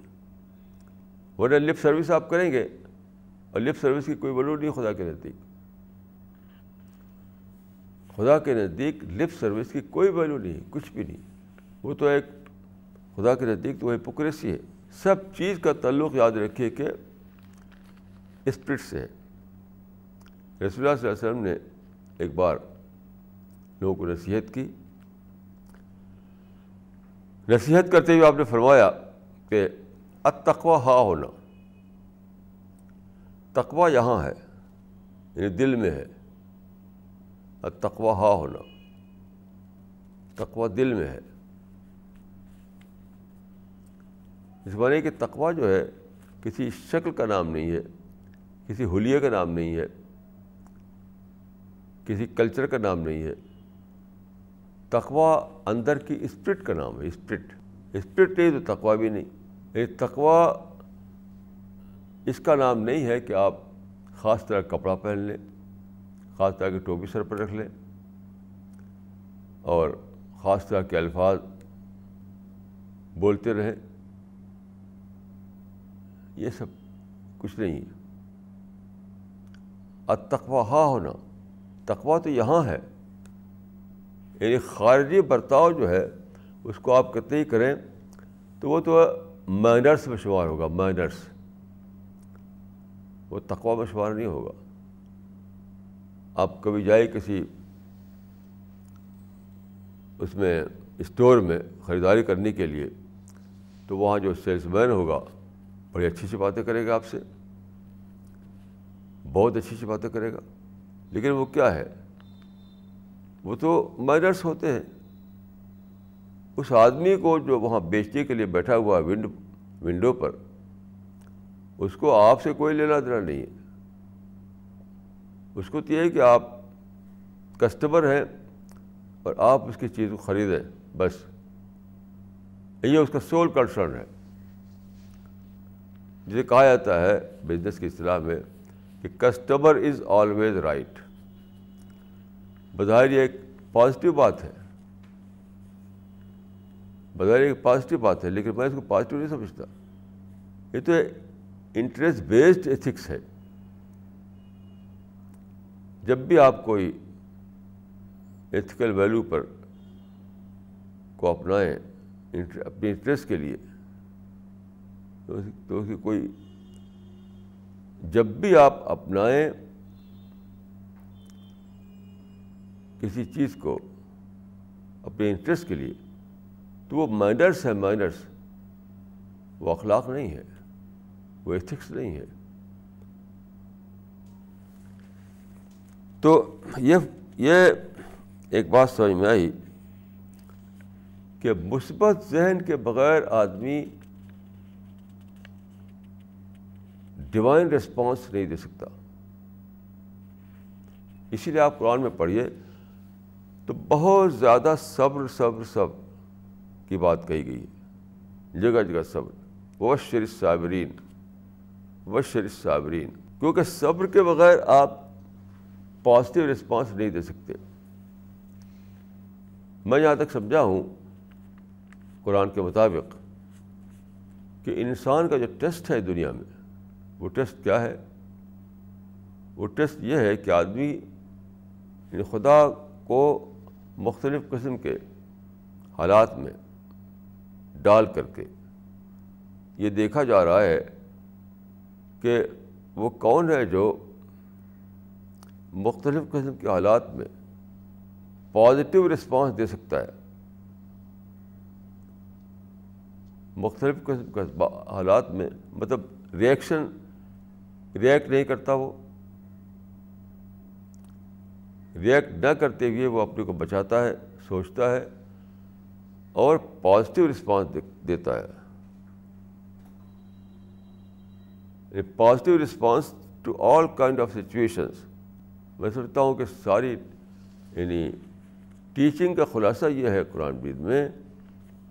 S1: ورنہ لپ سروس آپ کریں گے، اور لپ سروس کی کوئی ویلیو نہیں خدا کے نزدیک. خدا کے نزدیک لپ سروس کی کوئی ویلیو نہیں، کچھ بھی نہیں. وہ تو ایک خدا کے نزدیک تو وہ ہپوکریسی ہے. سب چیز کا تعلق یاد رکھیے کہ اسپرٹ سے ہے. رسول اللہ صلی اللہ علیہ وسلم نے ایک بار لوگوں کو نصیحت کی. نصیحت کرتے ہوئے آپ نے فرمایا کہ التقویٰ ہاں ہونا، تقویٰ یہاں ہے، یعنی دل میں ہے. التقویٰ ہاں ہونا، تقویٰ دل میں ہے. اس معنی کہ تقویٰ جو ہے کسی شکل کا نام نہیں ہے، کسی حلیے کا نام نہیں ہے، کسی کلچر کا نام نہیں ہے. تقویٰ اندر کی اسپرٹ کا نام ہے. اسپرٹ نہیں تو تقویٰ بھی نہیں. تقویٰ اس کا نام نہیں ہے کہ آپ خاص طرح کپڑا پہن لیں، خاص طرح کی ٹوپی سر پر رکھ لیں اور خاص طرح کے الفاظ بولتے رہیں. یہ سب کچھ نہیں ہے. التقویٰ ہاں ہونا، تقویٰ تو یہاں ہے. یعنی خارجی برتاؤ جو ہے اس کو آپ کتنے ہی کریں تو وہ تو مینرس میں شمار ہوگا. مینرس وہ تقویٰ میں شمار نہیں ہوگا. آپ کبھی جائے کسی اس میں اسٹور میں خریداری کرنے کے لیے تو وہاں جو سیلس مین ہوگا بڑی اچھی سی باتیں کرے گا آپ سے، بہت اچھی سی باتیں کرے گا، لیکن وہ کیا ہے؟ وہ تو مینرس ہوتے ہیں. اس آدمی کو جو وہاں بیچنے کے لیے بیٹھا ہوا ہے ونڈو پر، اس کو آپ سے کوئی لینا دینا نہیں ہے. اس کو تو یہ ہے کہ آپ کسٹمر ہیں اور آپ اس کی چیز کو خریدیں، بس یہ اس کا سول کنسرن ہے. جسے کہا جاتا ہے بزنس کی اصطلاح میں کہ کسٹمر از آلویز رائٹ. بظاہر یہ ایک پازیٹیو بات ہے، بظاہر ایک پازیٹیو بات ہے، لیکن میں اس کو پازیٹیو نہیں سمجھتا. یہ تو انٹرسٹ بیسڈ ایتھکس ہے. جب بھی آپ کوئی ایتھیکل ویلیو پر کو اپنائیں اپنے انٹرسٹ کے لیے تو اس کی کوئی، جب بھی آپ اپنائیں کسی چیز کو اپنے انٹرسٹ کے لیے تو وہ مینرس ہے. مینرس وہ اخلاق نہیں ہے، وہ ایتھکس نہیں ہے. تو یہ ایک بات سمجھ میں آئی کہ مثبت ذہن کے بغیر آدمی ڈیوائن ریسپانس نہیں دے سکتا. اسی لیے آپ قرآن میں پڑھیے تو بہت زیادہ صبر صبر صبر کی بات کہی گئی ہے. جگہ جگہ صبر. وبشر الصابرین، وبشر الصابرین. کیونکہ صبر کے بغیر آپ پازیٹیو رسپانس نہیں دے سکتے. میں یہاں تک سمجھا ہوں قرآن کے مطابق کہ انسان کا جو ٹیسٹ ہے دنیا میں، وہ ٹیسٹ کیا ہے؟ وہ ٹیسٹ یہ ہے کہ آدمی خدا کو مختلف قسم کے حالات میں ڈال کر کے یہ دیکھا جا رہا ہے کہ وہ کون ہے جو مختلف قسم کے حالات میں پازیٹیو رسپانس دے سکتا ہے. مختلف قسم کے حالات میں مطلب ریئیکٹ نہیں کرتا. وہ ریئیکٹ نہ کرتے ہوئے وہ اپنے کو بچاتا ہے، سوچتا ہے اور پازیٹیو رسپانس دیتا ہے. Positive response to all kind of situations. میں سمجھتا ہوں کہ ساری یعنی ٹیچنگ کا خلاصہ یہ ہے قرآن مجید میں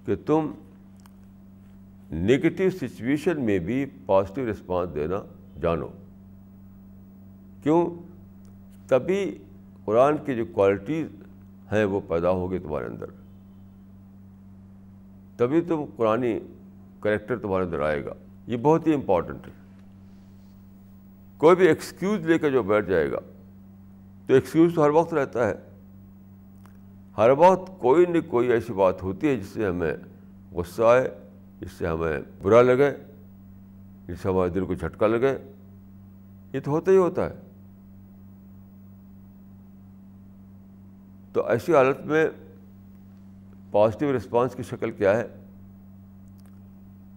S1: کہ تم نگیٹو سچویشن میں بھی پازیٹیو رسپانس دینا جانو. کیوں؟ تبھی قرآن کی جو کوالٹیز ہیں وہ پیدا ہوگی تمہارے اندر، تبھی تم قرآنی کریکٹر تمہارے اندر آئے گا. یہ بہت ہی امپورٹنٹ ہے. کوئی بھی ایکسکیوز لے کے جو بیٹھ جائے گا تو ایکسکیوز تو ہر وقت رہتا ہے. ہر وقت کوئی نہ کوئی ایسی بات ہوتی ہے جس سے ہمیں غصہ آئے، جس سے ہمیں برا لگے، جس سے ہمارے دل کو جھٹکا لگے. یہ تو ہوتا ہی ہوتا ہے. تو ایسی حالت میں پازیٹیو رسپانس کی شکل کیا ہے؟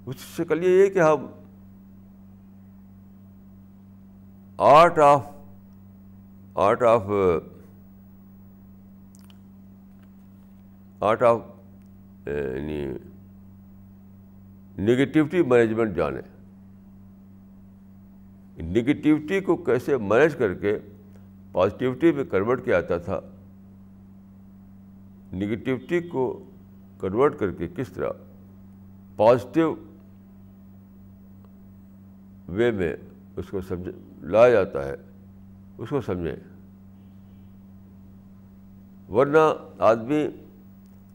S1: اس کی شکل یہ ہے کہ ہم آرٹ آف یعنی نگیٹیوٹی مینجمنٹ جانیں، نگیٹیوٹی کو کیسے مینیج کر کے پازیٹیوٹی میں کنورٹ کیا جاتا تھا، نگیٹیوٹی کو کنورٹ کر کے کس طرح پازیٹیو وے میں اس کو لایا جاتا ہے، اس کو سمجھیں. ورنہ آدمی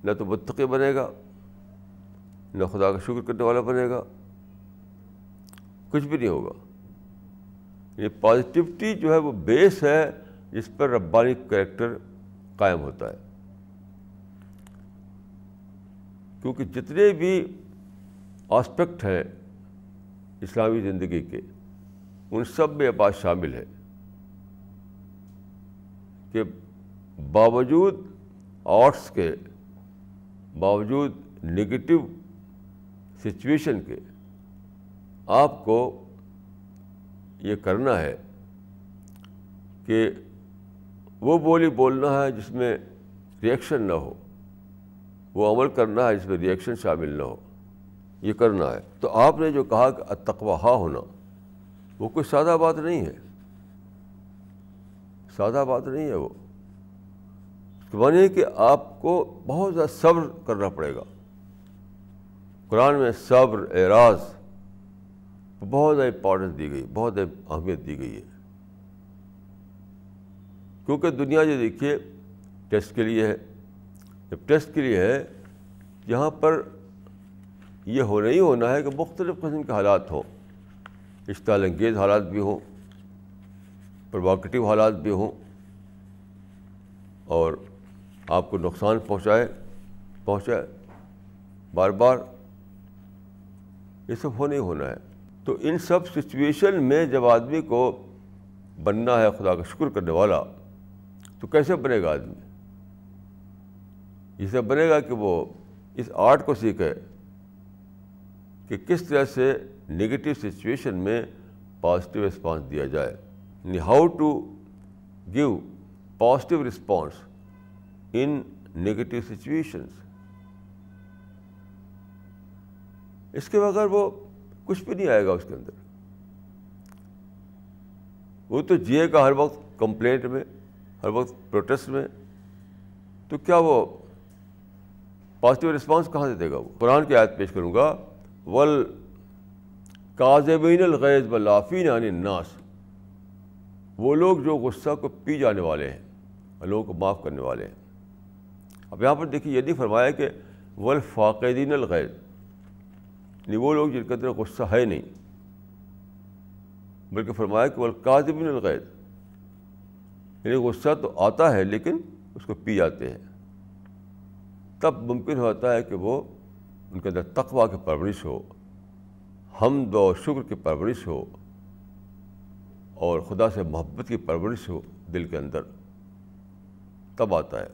S1: نہ تو متقی بنے گا، نہ خدا کا شکر کرنے والا بنے گا، کچھ بھی نہیں ہوگا. یہ پازیٹیوٹی جو ہے وہ بیس ہے جس پر ربانی کریکٹر قائم ہوتا ہے. کیونکہ جتنے بھی آسپیکٹ ہیں اسلامی زندگی کے، ان سب میں یہ بات شامل ہے کہ باوجود آرٹس کے، باوجود نگیٹو سچویشن کے، آپ کو یہ کرنا ہے کہ وہ بولی بولنا ہے جس میں ریئیکشن نہ ہو، وہ عمل کرنا ہے جس میں ریئیکشن شامل نہ ہو، یہ کرنا ہے. تو آپ نے جو کہا کہ التقویٰ ہا ہونا، وہ کوئی سادہ بات نہیں ہے، سادہ بات نہیں ہے. وہ اس کے معنی ہے کہ آپ کو بہت زیادہ صبر کرنا پڑے گا. قرآن میں صبر، اعراض بہت زیادہ امپورٹنس دی گئی، بہت زیادہ اہمیت دی گئی ہے. کیونکہ دنیا جو دیکھیے ٹیسٹ کے لیے ہے. جب ٹیسٹ کے لیے ہے، یہاں پر یہ ہونا ہی ہونا ہے کہ مختلف قسم کے حالات ہوں، اشتعال انگیز حالات بھی ہوں، پرووکیٹو حالات بھی ہوں، اور آپ کو نقصان پہنچائے بار بار، یہ سب ہونا ہی ہونا ہے. تو ان سب سچویشن میں جب آدمی کو بننا ہے خدا کا شکر کرنے والا، تو کیسے بنے گا آدمی؟ اسے بنے گا کہ وہ اس آرٹ کو سیکھے کہ کس طرح سے نگیٹو سچویشن میں پازیٹیو رسپانس دیا جائے، یعنی how to give positive response in negative situations. اس کے بغیر وہ کچھ بھی نہیں آئے گا اس کے اندر. وہ تو جیے گا ہر وقت کمپلینٹ میں، ہر وقت پروٹیسٹ میں، تو کیا وہ پازیٹیو رسپانس کہاں سے دے گا؟ وہ قرآن کی آیت پیش کروں گا، والکاظمین الغیظ والعافین عن الناس. وہ لوگ جو غصہ کو پی جانے والے ہیں اور لوگوں کو معاف کرنے والے ہیں. اب یہاں پر دیکھیے یہ نہیں فرمایا کہ والفاقدین الغیظ، نہیں وہ لوگ جن کے اندر غصہ ہے نہیں، بلکہ فرمایا کہ والکاظمین الغیظ، یعنی غصہ تو آتا ہے لیکن اس کو پی جاتے ہیں. تب ممکن ہوتا ہے کہ وہ ان کے اندر تقویٰ کی پرورش ہو، حمد و شکر کی پرورش ہو، اور خدا سے محبت کی پرورش ہو دل کے اندر، تب آتا ہے.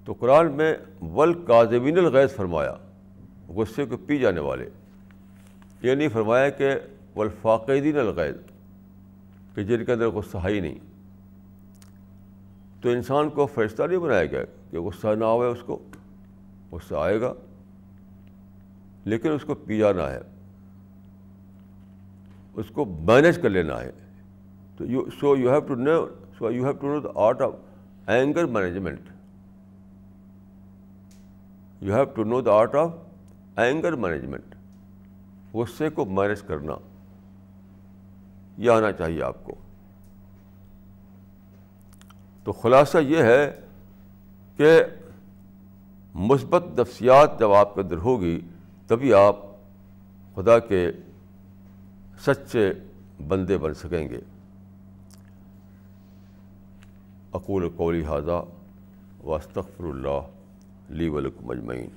S1: تو قرآن میں والکاظمین الغیظ فرمایا، غصے کو پی جانے والے. یہ نہیں فرمایا کہ والفاقدین الغیظ، کہ جن کے اندر غصہ ہے ہی نہیں. تو انسان کو فرشتہ نہیں بنایا گیا کہ غصہ نہ آئے، اس کو غصہ آئے گا لیکن اس کو پی جانا ہے، اس کو مینیج کر لینا ہے. تو so you have to know the art of anger management. You have to know the art of anger management. غصے کو مینیج کرنا یہ آنا چاہیے آپ کو. تو خلاصہ یہ ہے کہ مثبت نفسیات جب آپ کے اندر ہوگی تبھی آپ خدا کے سچے بندے بن سکیں گے. اقول قولی ھذا واستغفر اللہ لی ولکم اجمعین.